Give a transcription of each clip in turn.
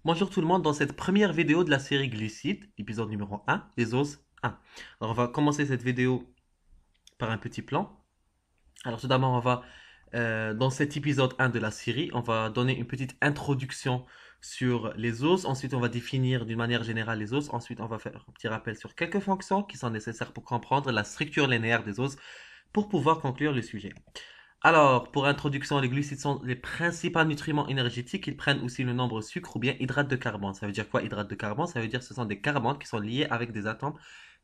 Bonjour tout le monde, dans cette première vidéo de la série Glucides, épisode numéro 1, les os 1. Alors on va commencer cette vidéo par un petit plan. Alors tout d'abord dans cet épisode 1 de la série, on va donner une petite introduction sur les os. Ensuite on va définir d'une manière générale les os. Ensuite on va faire un petit rappel sur quelques fonctions qui sont nécessaires pour comprendre la structure linéaire des os pour pouvoir conclure le sujet. Alors, pour introduction, les glucides sont les principaux nutriments énergétiques. Ils prennent aussi le nombre sucre ou bien hydrate de carbone. Ça veut dire quoi, hydrate de carbone? Ça veut dire que ce sont des carbones qui sont liés avec des atomes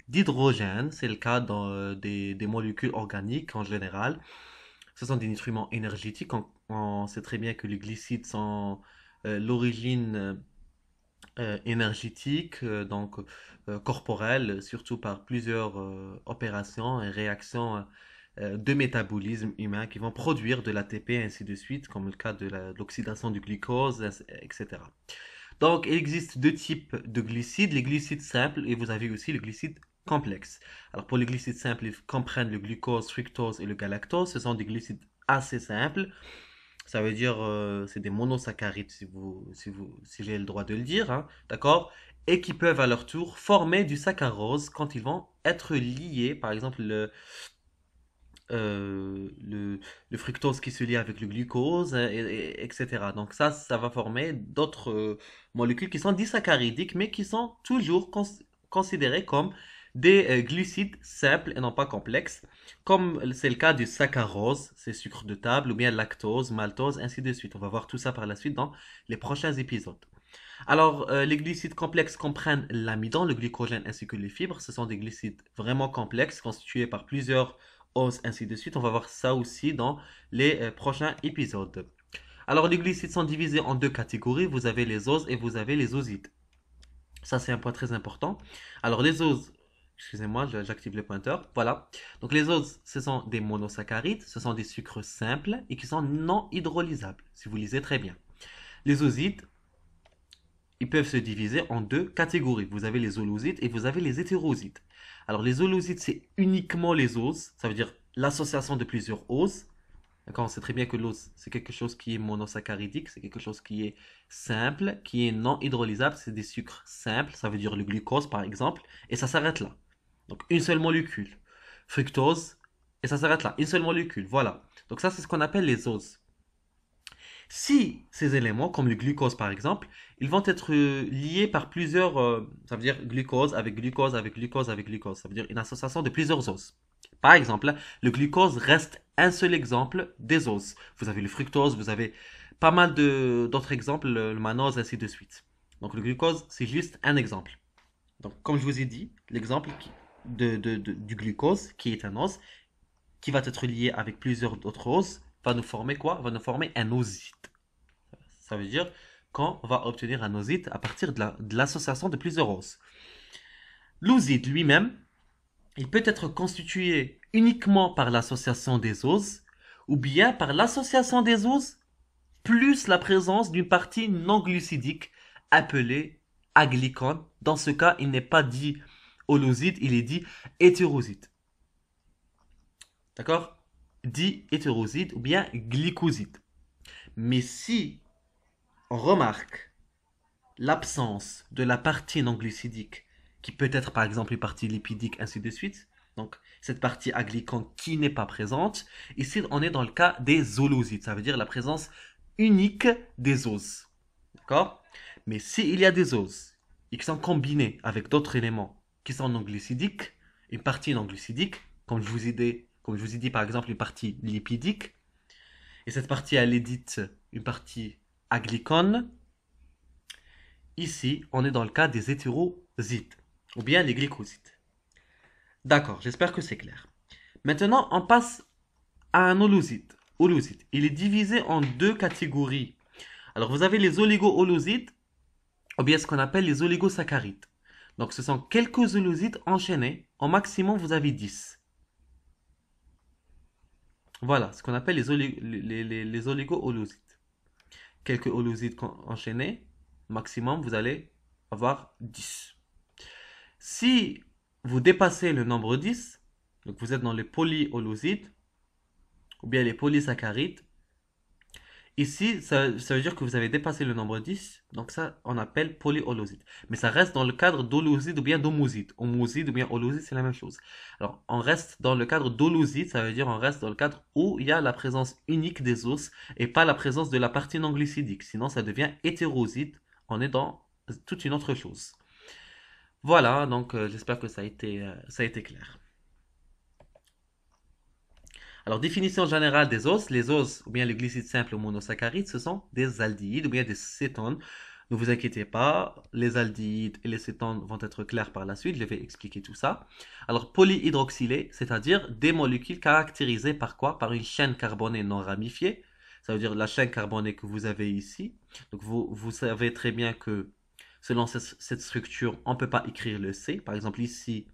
d'hydrogène. C'est le cas dans des molécules organiques en général. Ce sont des nutriments énergétiques. On sait très bien que les glucides sont l'origine énergétique, corporelle, surtout par plusieurs opérations et réactions de métabolisme humain qui vont produire de l'ATP, ainsi de suite, comme le cas de l'oxydation du glucose, etc. Donc, il existe deux types de glucides, les glucides simples et vous avez aussi les glucides complexes. Alors, pour les glucides simples, ils comprennent le glucose, fructose et le galactose. Ce sont des glucides assez simples. Ça veut dire, c'est des monosaccharides, si j'ai le droit de le dire, hein, d'accord? Et qui peuvent à leur tour former du saccharose quand ils vont être liés, par exemple le fructose qui se lie avec le glucose, etc. Donc ça va former d'autres molécules qui sont disaccharidiques, mais qui sont toujours considérées comme des glucides simples et non pas complexes, comme c'est le cas du saccharose, c'est sucre de table, ou bien lactose, maltose, ainsi de suite. On va voir tout ça par la suite dans les prochains épisodes. Alors, les glucides complexes comprennent l'amidon, le glycogène ainsi que les fibres. Ce sont des glucides vraiment complexes constitués par plusieurs os, ainsi de suite. On va voir ça aussi dans les prochains épisodes. Alors, les glucides sont divisés en deux catégories. Vous avez les os et vous avez les osides. Ça, c'est un point très important. Alors, les os, excusez-moi, j'active le pointeur. Voilà. Donc, les os, ce sont des monosaccharides. Ce sont des sucres simples et qui sont non hydrolysables, si vous lisez très bien. Les osides, ils peuvent se diviser en deux catégories. Vous avez les holosides et vous avez les hétérosides. Alors les holosides, c'est uniquement les os, ça veut dire l'association de plusieurs os. D'accord, on sait très bien que l'os, c'est quelque chose qui est monosaccharidique, c'est quelque chose qui est simple, qui est non hydrolysable, c'est des sucres simples, ça veut dire le glucose par exemple, et ça s'arrête là. Donc une seule molécule. Fructose, et ça s'arrête là, une seule molécule, voilà. Donc ça, c'est ce qu'on appelle les os. Si ces éléments, comme le glucose par exemple, ils vont être liés par plusieurs, ça veut dire glucose avec glucose avec glucose avec glucose, ça veut dire une association de plusieurs os. Par exemple, le glucose reste un seul exemple des os. Vous avez le fructose, vous avez pas mal d'autres exemples, le mannose, ainsi de suite. Donc le glucose, c'est juste un exemple. Donc comme je vous ai dit, l'exemple du glucose, qui est un os, qui va être lié avec plusieurs autres os, va nous former quoi? Va nous former un oside. Ça veut dire qu'on va obtenir un oside à partir de l'association de plusieurs os. L'oside lui-même, il peut être constitué uniquement par l'association des os ou bien par l'association des os plus la présence d'une partie non glucidique appelée aglycone. Dans ce cas, il n'est pas dit holoside, il est dit hétéroside. D'accord? Dit hétéroside ou bien glycoside. Mais si on remarque l'absence de la partie non glucidique, qui peut être par exemple une partie lipidique, ainsi de suite, donc cette partie aglycone qui n'est pas présente, ici on est dans le cas des holosides, ça veut dire la présence unique des os. D'accord? Mais s'il y a des os et qui sont combinés avec d'autres éléments qui sont non glucidiques, une partie non glucidique, comme je vous ai dit par exemple une partie lipidique, et cette partie elle est dite une partie aglycone, ici, on est dans le cas des hétérosides, ou bien les glycosides. D'accord, j'espère que c'est clair. Maintenant, on passe à un holoside. Holoside. Il est divisé en deux catégories. Alors, vous avez les oligo-holosides, ou bien ce qu'on appelle les oligosaccharides. Donc, ce sont quelques holosides enchaînés. Au maximum, vous avez 10. Voilà, ce qu'on appelle les oligo-holosides. Quelques holosides enchaînés. Maximum, vous allez avoir 10. Si vous dépassez le nombre 10, donc vous êtes dans les polyholosides ou bien les polysaccharides, Ici, ça veut dire que vous avez dépassé le nombre 10. Donc ça, on appelle polyholosite. Mais ça reste dans le cadre d'holosite ou bien d'homosite. Homosite ou bien holosite, c'est la même chose. Alors, on reste dans le cadre d'holosite, ça veut dire on reste dans le cadre où il y a la présence unique des os et pas la présence de la partie non glucidique. Sinon, ça devient hétérosite. On est dans toute une autre chose. Voilà, donc j'espère que ça a été clair. Alors, définition générale des os. Les os, ou bien les glucides simples ou monosaccharides, ce sont des aldéhydes ou bien des cétones. Ne vous inquiétez pas, les aldéhydes et les cétones vont être clairs par la suite. Je vais expliquer tout ça. Alors, polyhydroxylés, c'est-à-dire des molécules caractérisées par quoi? Par une chaîne carbonée non ramifiée. Ça veut dire la chaîne carbonée que vous avez ici. Donc, vous savez très bien que selon cette structure, on ne peut pas écrire le C. Par exemple, ici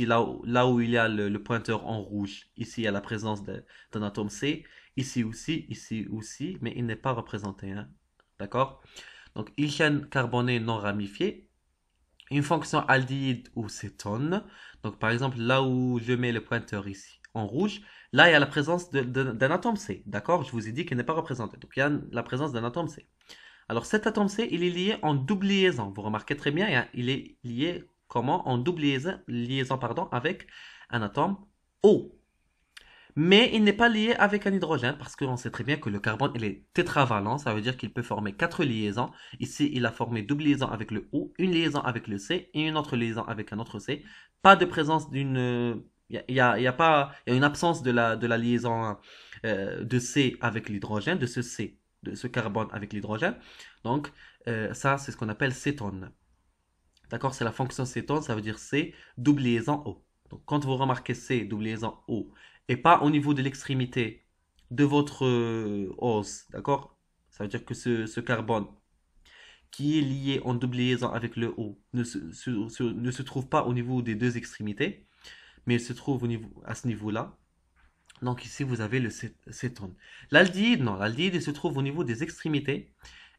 là où il y a le pointeur en rouge, ici il y a la présence d'un atome C. Ici aussi, mais il n'est pas représenté, hein. D'accord? Donc, une chaîne carbonée non ramifiée, une fonction aldéhyde ou cétone. Donc, par exemple, là où je mets le pointeur ici, en rouge, là, il y a la présence d'un atome C. D'accord? Je vous ai dit qu'il n'est pas représenté. Donc, il y a la présence d'un atome C. Alors, cet atome C, il est lié en double liaison. Vous remarquez très bien, hein, il est lié comment? En double liaison pardon, avec un atome O. Mais il n'est pas lié avec un hydrogène parce qu'on sait très bien que le carbone il est tétravalent, ça veut dire qu'il peut former quatre liaisons. Ici, il a formé double liaison avec le O, une liaison avec le C et une autre liaison avec un autre C. Pas de présence d'une... Il y a pas, il y a une absence de la liaison de C avec l'hydrogène, de ce C, de ce carbone avec l'hydrogène. Donc, ça, c'est ce qu'on appelle cétone. D'accord? C'est la fonction cétone, ça veut dire C, double liaison O. Donc, quand vous remarquez C, double liaison O, et pas au niveau de l'extrémité de votre os, d'accord? Ça veut dire que ce carbone qui est lié en double liaison avec le O ne se trouve pas au niveau des deux extrémités, mais il se trouve au niveau, à ce niveau-là. Donc ici, vous avez le cétone. L'aldéhyde, non, l'aldéhyde il se trouve au niveau des extrémités.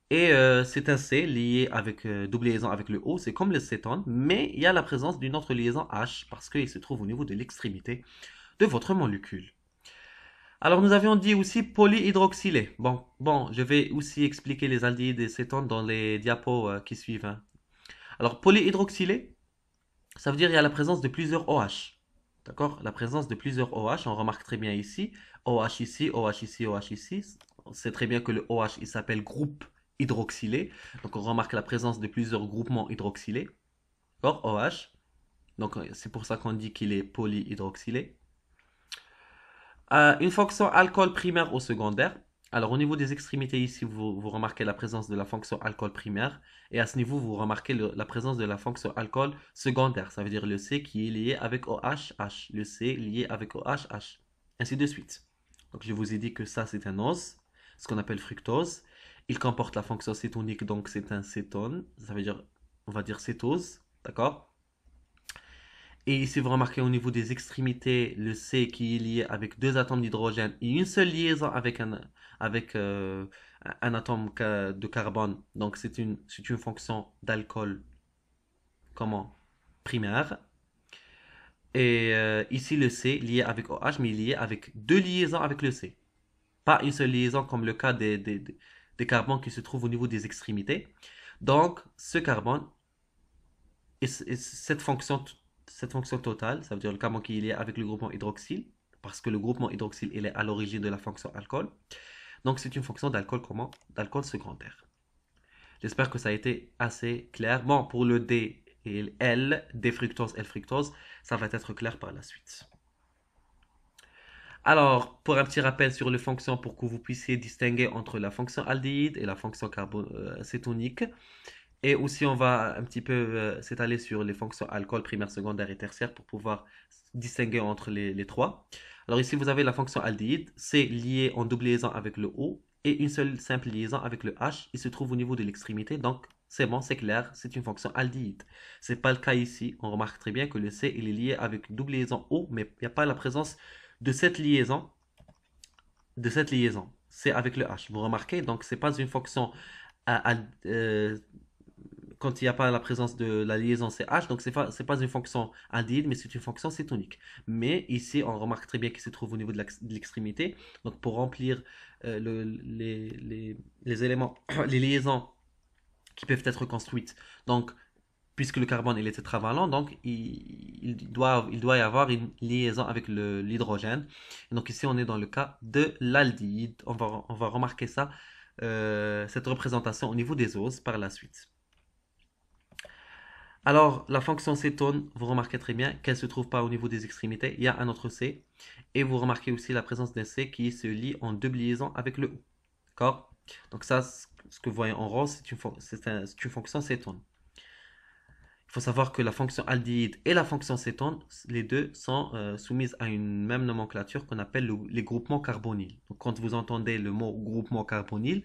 Et c'est un C lié avec double liaison avec le O, c'est comme le cétone, mais il y a la présence d'une autre liaison H parce qu'il se trouve au niveau de l'extrémité de votre molécule. Alors nous avions dit aussi polyhydroxylé. Bon, je vais aussi expliquer les aldéhydes et cétones dans les diapos qui suivent, hein. Alors polyhydroxylé, ça veut dire il y a la présence de plusieurs OH. D'accord? La présence de plusieurs OH, on remarque très bien ici. OH ici, OH ici, OH ici. On sait très bien que le OH, il s'appelle groupe hydroxylé. Donc on remarque la présence de plusieurs groupements hydroxylés. D'accord? OH. Donc c'est pour ça qu'on dit qu'il est polyhydroxylé. Une fonction alcool primaire ou secondaire. Alors au niveau des extrémités ici, vous remarquez la présence de la fonction alcool primaire. Et à ce niveau, vous remarquez la présence de la fonction alcool secondaire. Ça veut dire le C qui est lié avec OH, H. Le C lié avec OH, H. Ainsi de suite. Donc je vous ai dit que ça c'est un os, ce qu'on appelle fructose. Il comporte la fonction cétonique, donc c'est un cétone. Ça veut dire, on va dire cétose. D'accord? Et ici, vous remarquez au niveau des extrémités, le C qui est lié avec deux atomes d'hydrogène et une seule liaison avec un atome de carbone. Donc, c'est une fonction d'alcool, comment? Primaire. Et ici, le C lié avec OH, mais lié avec deux liaisons avec le C. Pas une seule liaison comme le cas des carbones qui se trouvent au niveau des extrémités. Donc, ce carbone et cette fonction totale, ça veut dire le carbone qui est lié avec le groupement hydroxyle, parce que le groupement hydroxyle il est à l'origine de la fonction alcool. Donc c'est une fonction d'alcool comment? D'alcool secondaire. J'espère que ça a été assez clair. Bon, pour le D et L, D-fructose, L-fructose, ça va être clair par la suite. Alors, pour un petit rappel sur les fonctions pour que vous puissiez distinguer entre la fonction aldéhyde et la fonction cétonique. Et aussi, on va un petit peu s'étaler sur les fonctions alcool primaire, secondaire et tertiaire pour pouvoir distinguer entre les trois. Alors ici, vous avez la fonction aldéhyde. C'est lié en double liaison avec le O et une seule simple liaison avec le H. Il se trouve au niveau de l'extrémité. Donc, c'est bon, c'est clair, c'est une fonction aldéhyde. Ce n'est pas le cas ici. On remarque très bien que le C, il est lié avec une double liaison O, mais il n'y a pas la présence de cette liaison. C'est avec le H. Vous remarquez, donc, c'est pas une fonction euh, quand il n'y a pas la présence de la liaison CH, donc c'est pas une fonction aldéhyde, mais c'est une fonction cétonique. Mais ici, on remarque très bien qu'il se trouve au niveau de l'extrémité. Donc pour remplir les éléments, les liaisons qui peuvent être construites. Donc, puisque le carbone il est tétravalent, donc il doit y avoir une liaison avec l'hydrogène. Donc ici, on est dans le cas de l'aldéhyde. On va remarquer ça, cette représentation au niveau des os par la suite. Alors, la fonction cétone, vous remarquez très bien qu'elle ne se trouve pas au niveau des extrémités. Il y a un autre C. Et vous remarquez aussi la présence d'un C qui se lie en double liaison avec le O. D'accord? Donc ça, ce que vous voyez en rose, c'est une fonction cétone. Il faut savoir que la fonction aldéhyde et la fonction cétone, les deux sont soumises à une même nomenclature qu'on appelle les groupements carbonyles. Donc, quand vous entendez le mot groupement carbonyle,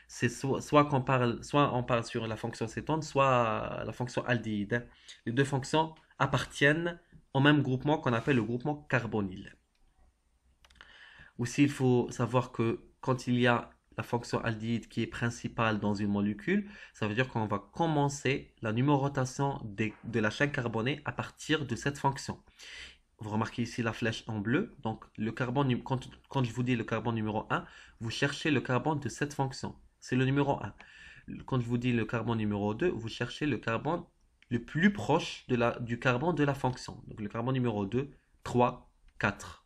c'est soit on parle sur la fonction cétone, soit la fonction aldéhyde. Les deux fonctions appartiennent au même groupement qu'on appelle le groupement carbonyle. Aussi, il faut savoir que quand il y a la fonction aldéhyde qui est principale dans une molécule, ça veut dire qu'on va commencer la numérotation de la chaîne carbonée à partir de cette fonction. Vous remarquez ici la flèche en bleu. Donc, quand je vous dis le carbone numéro 1, vous cherchez le carbone de cette fonction. C'est le numéro 1. Quand je vous dis le carbone numéro 2, vous cherchez le carbone le plus proche du carbone de la fonction. Donc, le carbone numéro 2, 3, 4.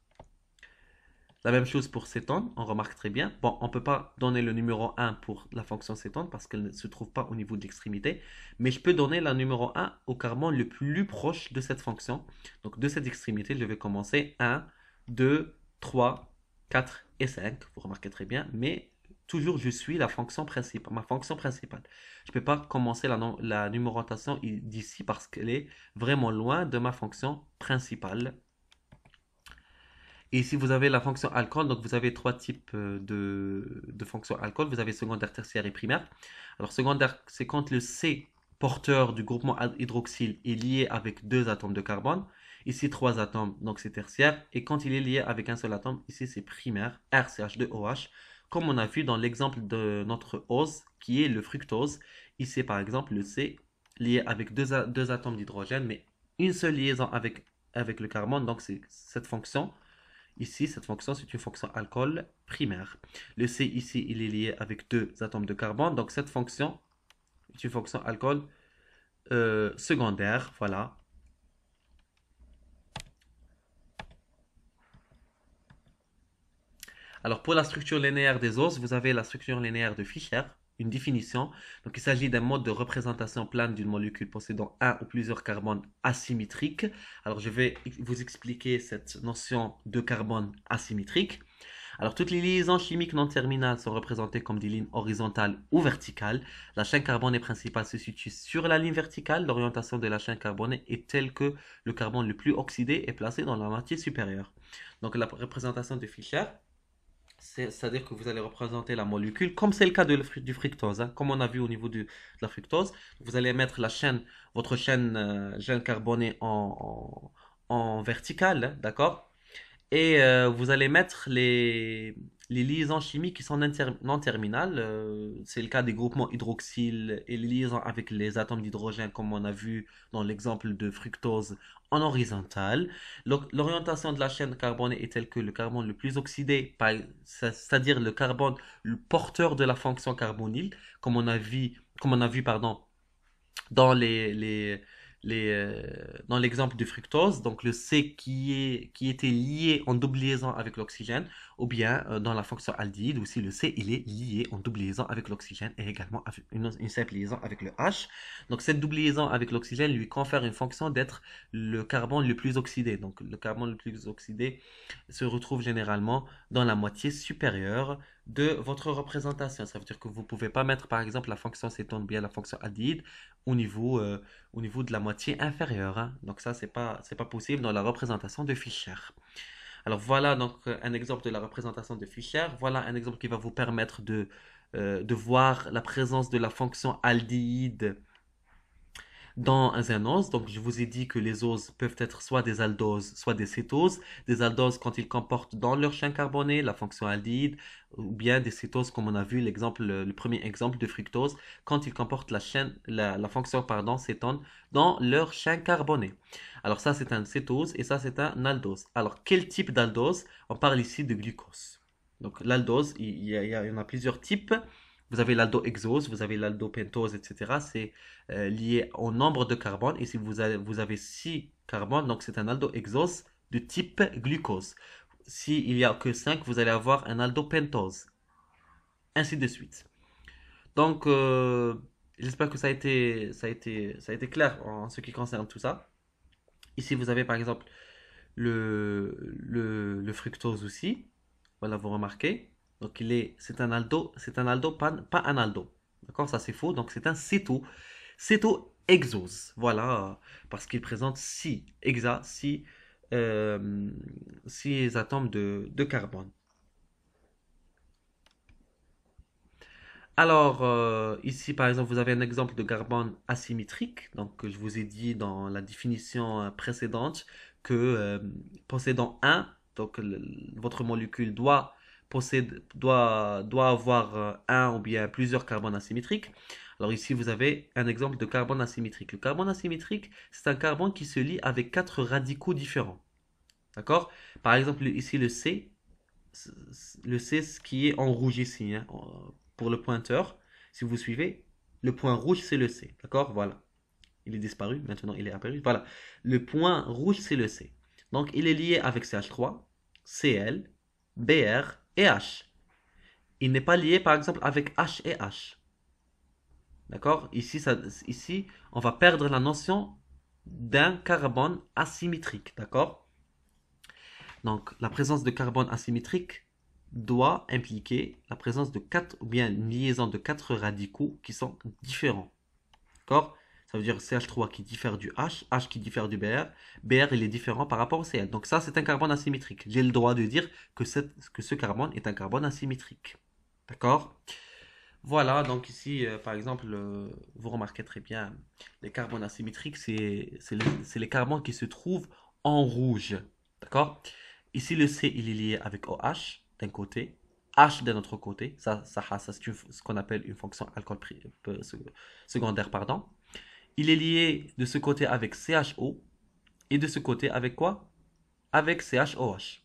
La même chose pour cétone, on remarque très bien. Bon, on ne peut pas donner le numéro 1 pour la fonction cétone parce qu'elle ne se trouve pas au niveau de l'extrémité, mais je peux donner la numéro 1 au carbone le plus proche de cette fonction. Donc de cette extrémité, je vais commencer 1, 2, 3, 4 et 5. Vous remarquez très bien, mais toujours je suis la fonction principale, ma fonction principale. Je ne peux pas commencer la numérotation d'ici parce qu'elle est vraiment loin de ma fonction principale. Et si vous avez la fonction alcool, donc vous avez trois types de fonctions alcool. Vous avez secondaire, tertiaire et primaire. Alors secondaire, c'est quand le C porteur du groupement hydroxyle est lié avec deux atomes de carbone. Ici, trois atomes, donc c'est tertiaire. Et quand il est lié avec un seul atome, ici c'est primaire, RCH2OH, comme on a vu dans l'exemple de notre ose, qui est le fructose. Ici, par exemple, le C lié avec deux atomes d'hydrogène, mais une seule liaison avec le carbone, donc c'est cette fonction. Ici, cette fonction, c'est une fonction alcool primaire. Le C ici, il est lié avec deux atomes de carbone. Donc, cette fonction est une fonction alcool secondaire. Voilà. Alors, pour la structure linéaire des os, vous avez la structure linéaire de Fischer, une définition. Donc, il s'agit d'un mode de représentation plane d'une molécule possédant un ou plusieurs carbones asymétriques. Alors, je vais vous expliquer cette notion de carbone asymétrique. Alors, toutes les liaisons chimiques non terminales sont représentées comme des lignes horizontales ou verticales. La chaîne carbonée principale se situe sur la ligne verticale. L'orientation de la chaîne carbonée est telle que le carbone le plus oxydé est placé dans la moitié supérieure. Donc, la représentation de Fischer, c'est-à-dire que vous allez représenter la molécule, comme c'est le cas du fructose, hein, comme on a vu au niveau de la fructose. Vous allez mettre votre chaîne carbonée en verticale, hein, d'accord? Et vous allez mettre les liaisons chimiques qui sont non terminales. C'est le cas des groupements hydroxyle et les liaisons avec les atomes d'hydrogène, comme on a vu dans l'exemple de fructose en horizontal. L'orientation de la chaîne carbonée est telle que le carbone le plus oxydé, c'est-à-dire le carbone le porteur de la fonction carbonyle, comme on a vu pardon, dans dans l'exemple du fructose, donc le C qui était lié en double liaison avec l'oxygène, ou bien dans la fonction aldéhyde aussi le C il est lié en double liaison avec l'oxygène et également avec une simple liaison avec le H. Donc cette double liaison avec l'oxygène lui confère une fonction d'être le carbone le plus oxydé. Donc le carbone le plus oxydé se retrouve généralement dans la moitié supérieure de votre représentation. Ça veut dire que vous ne pouvez pas mettre par exemple la fonction cétone ou bien la fonction aldéhyde au au niveau de la moitié inférieure, hein. Donc ça, c'est pas possible dans la représentation de Fischer. Alors voilà donc un exemple de la représentation de Fischer. Voilà un exemple qui va vous permettre de voir la présence de la fonction aldéhyde dans un ose. Donc, je vous ai dit que les oses peuvent être soit des aldoses, soit des cétoses. Des aldoses quand ils comportent dans leur chaîne carbonée la fonction aldéhyde, ou bien des cétoses comme on a vu l'exemple, le premier exemple de fructose, quand ils comportent la fonction, pardon, cétone dans leur chaîne carbonée. Alors ça, c'est un cétose et ça, c'est un aldose. Alors, quel type d'aldose? On parle ici de glucose. Donc, l'aldose, il y en a plusieurs types. Vous avez l'aldohexose, vous avez l'aldopentose, etc. C'est lié au nombre de carbone. Et si vous avez 6 carbones, donc c'est un aldohexose de type glucose. S'il n'y a que 5, vous allez avoir un aldopentose. Ainsi de suite. Donc, j'espère que ça a été clair en ce qui concerne tout ça. Ici, vous avez par exemple le fructose aussi. Voilà, vous remarquez. Donc, c'est un aldo, pas un aldo. D'accord, ça c'est faux. Donc, c'est un cétohexose. Voilà, parce qu'il présente 6 atomes de carbone. Alors, ici, par exemple, vous avez un exemple de carbone asymétrique. Donc, je vous ai dit dans la définition précédente que possédant un, donc votre molécule doit avoir un ou bien plusieurs carbones asymétriques. Alors ici, vous avez un exemple de carbone asymétrique. Le carbone asymétrique, c'est un carbone qui se lie avec quatre radicaux différents. D'accord? Par exemple, ici, le C, ce qui est en rouge ici, hein, pour le pointeur, si vous suivez, le point rouge, c'est le C. D'accord? Voilà. Il est disparu, maintenant il est apparu. Voilà. Le point rouge, c'est le C. Donc, il est lié avec CH3, Cl, Br et H. Il n'est pas lié, par exemple, avec H et H. D'accord? Ici, on va perdre la notion d'un carbone asymétrique. D'accord? Donc, la présence de carbone asymétrique doit impliquer la présence de quatre, ou bien une liaison de quatre radicaux qui sont différents. D'accord? Ça veut dire CH3 qui diffère du H, H qui diffère du Br, Br il est différent par rapport au Cl. Donc ça, c'est un carbone asymétrique. J'ai le droit de dire que ce carbone est un carbone asymétrique. D'accord? Voilà, donc ici, par exemple, vous remarquez très bien, les carbones asymétriques, c'est les carbones qui se trouvent en rouge. D'accord? Ici, le C, il est lié avec OH d'un côté, H d'un autre côté. Ça c'est ce qu'on appelle une fonction alcool secondaire, pardon. Il est lié de ce côté avec CHO et de ce côté avec quoi? Avec CHOH.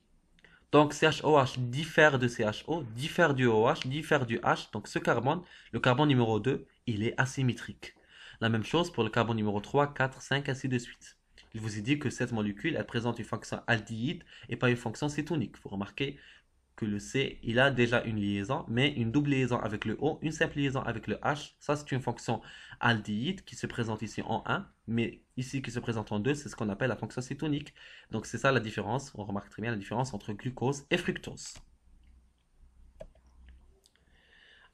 Donc CHOH diffère de CHO, diffère du OH, diffère du H. Donc ce carbone, le carbone numéro 2, il est asymétrique. La même chose pour le carbone numéro 3, 4, 5, ainsi de suite. Je vous ai dit que cette molécule, elle présente une fonction aldéhyde et pas une fonction cétonique. Vous remarquez que le C, il a déjà une liaison, mais une double liaison avec le O, une simple liaison avec le H. Ça, c'est une fonction aldéhyde qui se présente ici en 1, mais ici qui se présente en 2, c'est ce qu'on appelle la fonction cétonique. Donc, c'est ça la différence. On remarque très bien la différence entre glucose et fructose.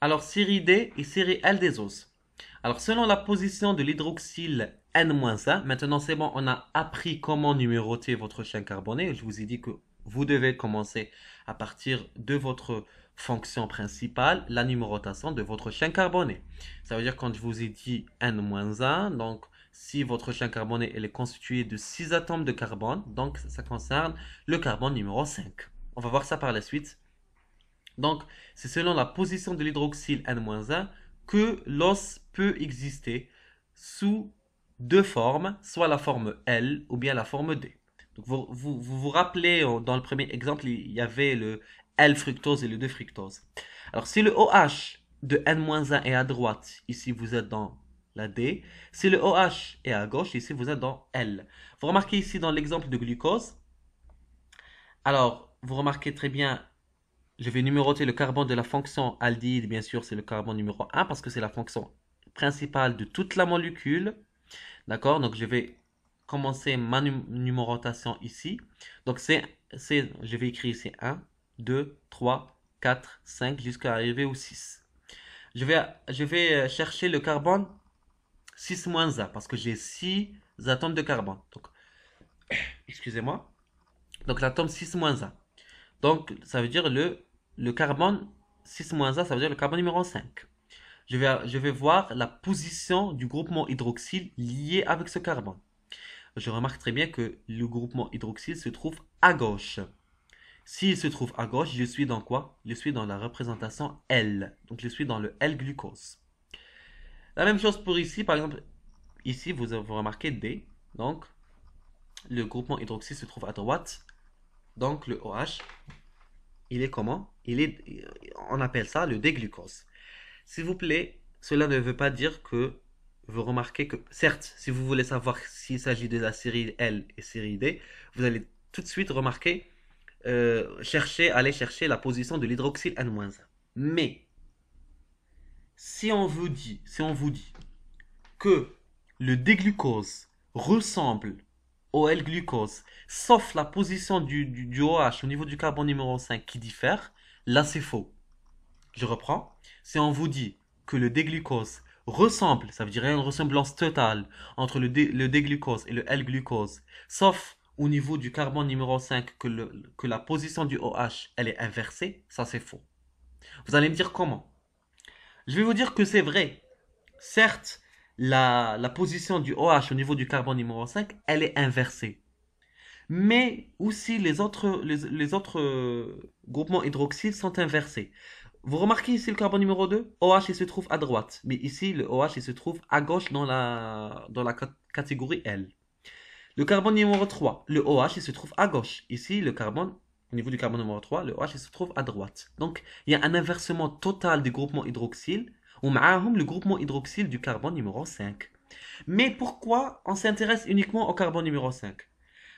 Alors, série D et série L des oses. Alors, selon la position de l'hydroxyle N-1, maintenant c'est bon, on a appris comment numéroter votre chaîne carbonée. Je vous ai dit que vous devez commencer à partir de votre fonction principale, la numérotation de votre chaîne carbonée. Ça veut dire quand je vous ai dit N-1, donc si votre chaîne carbonée elle est constituée de 6 atomes de carbone, donc ça concerne le carbone numéro 5. On va voir ça par la suite. Donc, c'est selon la position de l'hydroxyle N-1 que l'os peut exister sous deux formes, soit la forme L ou bien la forme D. Donc, vous rappelez, dans le premier exemple, il y avait le L-fructose et le 2-fructose. Alors, si le OH de N-1 est à droite, ici vous êtes dans la D. Si le OH est à gauche, ici vous êtes dans L. Vous remarquez ici dans l'exemple de glucose. Alors, vous remarquez très bien, je vais numéroter le carbone de la fonction aldéhyde, bien sûr, c'est le carbone numéro 1 parce que c'est la fonction principale de toute la molécule. D'accord? Donc, je vais commencer ma numérotation ici. Donc, je vais écrire ici 1, 2, 3, 4, 5 jusqu'à arriver au 6. Je vais chercher le carbone 6-1 parce que j'ai 6 atomes de carbone. Donc, excusez-moi. Donc, l'atome 6-1. Donc, ça veut dire le carbone 6-1, ça veut dire le carbone numéro 5. je vais voir la position du groupement hydroxyle lié avec ce carbone. Je remarque très bien que le groupement hydroxyle se trouve à gauche. S'il se trouve à gauche, je suis dans quoi? Je suis dans la représentation L. Donc je suis dans le L-glucose. La même chose pour ici, par exemple, ici vous remarquez D. Donc le groupement hydroxyle se trouve à droite. Donc le OH, il est comment? On appelle ça le D-glucose. S'il vous plaît, cela ne veut pas dire que vous remarquez que, certes, si vous voulez savoir s'il s'agit de la série L et série D, vous allez tout de suite remarquer, aller chercher la position de l'hydroxyle N-1. Mais, si on vous dit que le D-glucose ressemble au L-glucose, sauf la position du OH au niveau du carbone numéro 5 qui diffère, là c'est faux. Je reprends. Si on vous dit que le D-glucose ressemble, ça veut dire une ressemblance totale entre le D-glucose et le L-glucose, sauf au niveau du carbone numéro 5 que la position du OH elle est inversée, ça c'est faux. Vous allez me dire comment? Je vais vous dire que c'est vrai. Certes, la position du OH au niveau du carbone numéro 5 elle est inversée. Mais aussi les autres groupements hydroxyles sont inversés. Vous remarquez ici le carbone numéro 2, OH il se trouve à droite, mais ici le OH il se trouve à gauche dans la catégorie L. Le carbone numéro 3, le OH il se trouve à gauche. Ici le carbone, au niveau du carbone numéro 3, le OH il se trouve à droite. Donc il y a un inversement total des groupements hydroxyles, ou معاهم le groupement hydroxyle du carbone numéro 5. Mais pourquoi on s'intéresse uniquement au carbone numéro 5?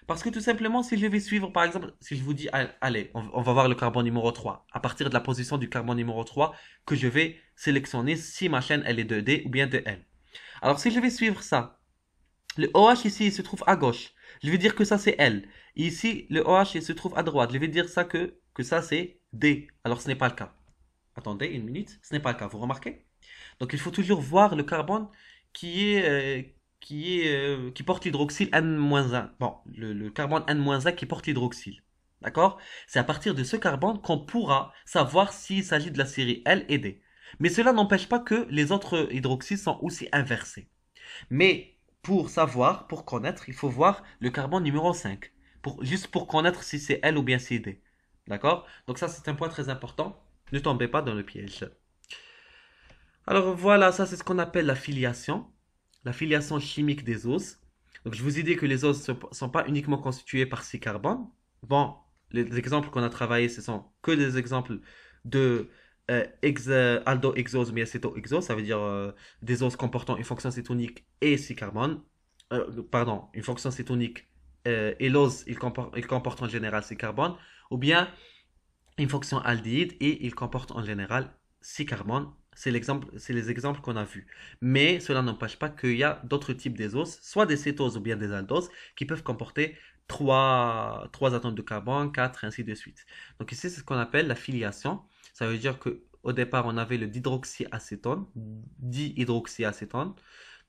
Parce que tout simplement, si je vais suivre, par exemple, si je vous dis, allez, on va voir le carbone numéro 3, à partir de la position du carbone numéro 3, que je vais sélectionner si ma chaîne elle est de D ou bien de L. Alors si je vais suivre ça, le OH ici il se trouve à gauche, je vais dire que ça c'est L. Et ici, le OH il se trouve à droite, je vais dire ça que ça c'est D. Alors ce n'est pas le cas. Attendez une minute, ce n'est pas le cas, vous remarquez? Donc il faut toujours voir le carbone qui est, qui porte l'hydroxyle N-1. Bon, le carbone N-1 qui porte l'hydroxyle. D'accord? C'est à partir de ce carbone qu'on pourra savoir s'il s'agit de la série L et D. Mais cela n'empêche pas que les autres hydroxyles sont aussi inversés. Mais pour savoir, pour connaître, il faut voir le carbone numéro 5. Juste pour connaître si c'est L ou bien si c'est D. D'accord? Donc ça, c'est un point très important. Ne tombez pas dans le piège. Alors voilà, ça c'est ce qu'on appelle la filiation chimique des os. Donc je vous ai dit que les os ne sont pas uniquement constitués par six carbones. Bon, les exemples qu'on a travaillés, ce sont que des exemples de aldohexose ou bien cétohexose, ça veut dire des os comportant une fonction cétonique et six carbones. Pardon, une fonction cétonique et l'os, il comporte en général six carbones, ou bien une fonction aldéhyde et il comporte en général 6 carbones. C'est les exemples qu'on a vus. Mais cela n'empêche pas qu'il y a d'autres types d'azoses, soit des cétoses ou bien des aldoses, qui peuvent comporter trois atomes de carbone, 4, et ainsi de suite. Donc ici, c'est ce qu'on appelle la filiation. Ça veut dire qu'au départ, on avait le dihydroxyacétone, dihydroxyacétone.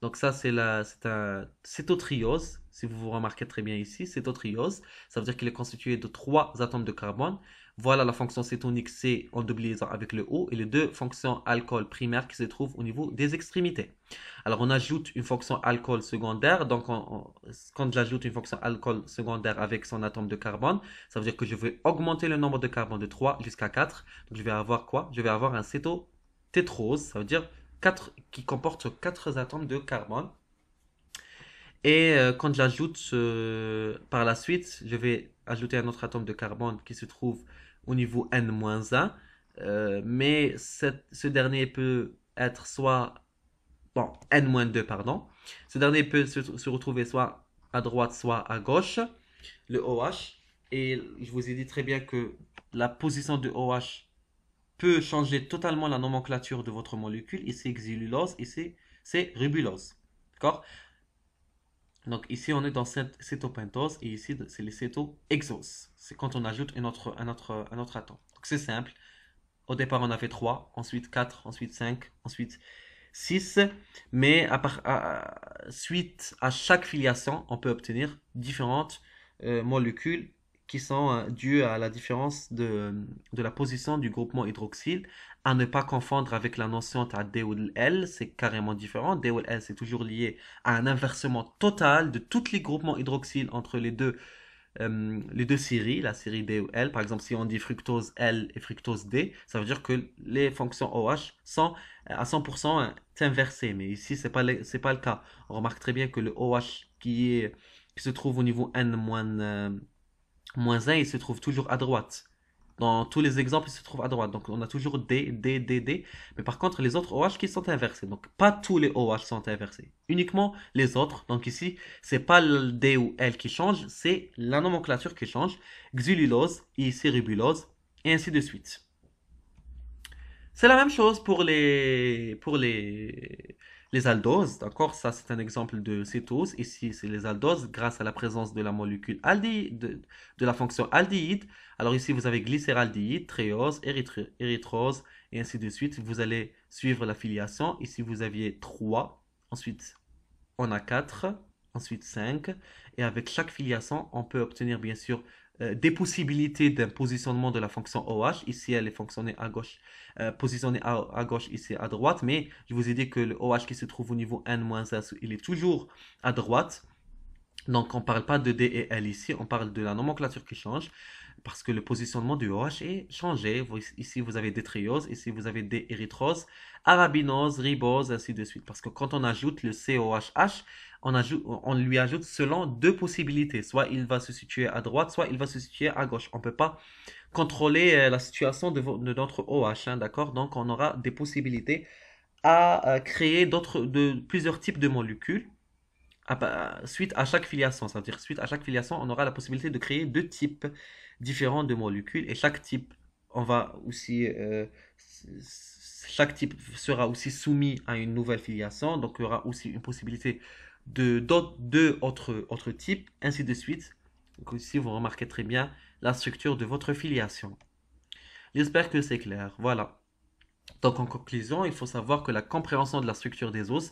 Donc ça, c'est un cétotriose. Si vous vous remarquez très bien ici, cétotriose, ça veut dire qu'il est constitué de trois atomes de carbone. Voilà la fonction cétonique C en double liaison avec le O et les deux fonctions alcool primaires qui se trouvent au niveau des extrémités. Alors on ajoute une fonction alcool secondaire. Donc quand j'ajoute une fonction alcool secondaire avec son atome de carbone, ça veut dire que je vais augmenter le nombre de carbone de 3 jusqu'à 4. Donc je vais avoir quoi? Je vais avoir un cétotétrose, ça veut dire 4, qui comporte 4 atomes de carbone. Et quand j'ajoute par la suite, je vais ajouter un autre atome de carbone qui se trouve au niveau N-1. Mais ce dernier peut être soit, bon, N-2, pardon. Ce dernier peut se retrouver soit à droite, soit à gauche, le OH. Et je vous ai dit très bien que la position de OH peut changer totalement la nomenclature de votre molécule. Ici, xylulose, ici, c'est ribulose. D'accord? Donc ici, on est dans cétopentose et ici, c'est les cétohexoses. C'est quand on ajoute un autre atome. Donc c'est simple. Au départ, on avait 3, ensuite 4, ensuite 5, ensuite 6. Mais suite à chaque filiation, on peut obtenir différentes molécules qui sont dues à la différence de la position du groupement hydroxyle À ne pas confondre avec la notion de D ou de L, c'est carrément différent. D ou L, c'est toujours lié à un inversement total de tous les groupements hydroxyles entre les deux séries, la série D ou L. Par exemple, si on dit fructose L et fructose D, ça veut dire que les fonctions OH sont à 100% inversées. Mais ici, c'est pas le cas. On remarque très bien que le OH qui se trouve au niveau N-1, il se trouve toujours à droite. Dans tous les exemples, il se trouve à droite. Donc, on a toujours D, D, D, D. Mais par contre, les autres OH qui sont inversés. Donc, pas tous les OH sont inversés. Uniquement les autres. Donc, ici, c'est pas le D ou L qui change, c'est la nomenclature qui change. Xylulose, ici ribulose, et ainsi de suite. C'est la même chose les aldoses, d'accord? Ça, c'est un exemple de cétose. Ici, c'est les aldoses grâce à la présence de la molécule aldéhyde, de la fonction aldéhyde. Alors ici, vous avez glycéraldéhyde, tréose, érythrose, et ainsi de suite. Vous allez suivre la filiation. Ici, vous aviez 3. Ensuite, on a 4, ensuite 5. Et avec chaque filiation, on peut obtenir bien sûr des possibilités d'un positionnement de la fonction OH. Ici, elle est fonctionnée à gauche, positionnée à gauche, ici à droite. Mais je vous ai dit que le OH qui se trouve au niveau N-1, il est toujours à droite. Donc, on ne parle pas de D et L ici, on parle de la nomenclature qui change parce que le positionnement du OH est changé. Ici, vous avez des trioses, ici, vous avez des érythroses, arabinose, ribose, ainsi de suite. Parce que quand on ajoute le COHH, on lui ajoute selon deux possibilités. Soit il va se situer à droite, soit il va se situer à gauche. On ne peut pas contrôler la situation de notre OH, hein, d'accord? Donc, on aura des possibilités à créer plusieurs types de molécules suite à chaque filiation. C'est-à-dire, suite à chaque filiation, on aura la possibilité de créer deux types différents de molécules. Et chaque type, on va aussi, chaque type sera aussi soumis à une nouvelle filiation. Donc, il y aura aussi une possibilité deux autres types, ainsi de suite. Donc, ici, vous remarquez très bien la structure de votre filiation. J'espère que c'est clair. Voilà. Donc, en conclusion, il faut savoir que la compréhension de la structure des os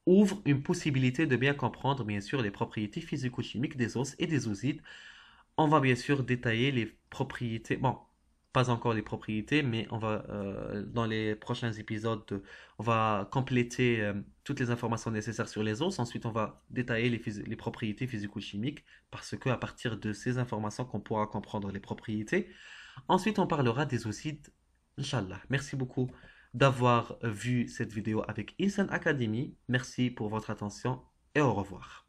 ouvre une possibilité de bien comprendre, bien sûr, les propriétés physico-chimiques des os et des osides. On va bien sûr détailler les propriétés, bon, pas encore les propriétés, mais dans les prochains épisodes, on va compléter toutes les informations nécessaires sur les os. Ensuite, on va détailler les propriétés physico-chimiques, parce que à partir de ces informations qu'on pourra comprendre les propriétés. Ensuite, on parlera des osides, Inch'Allah. Merci beaucoup d'avoir vu cette vidéo avec Insan Academy. Merci pour votre attention et au revoir.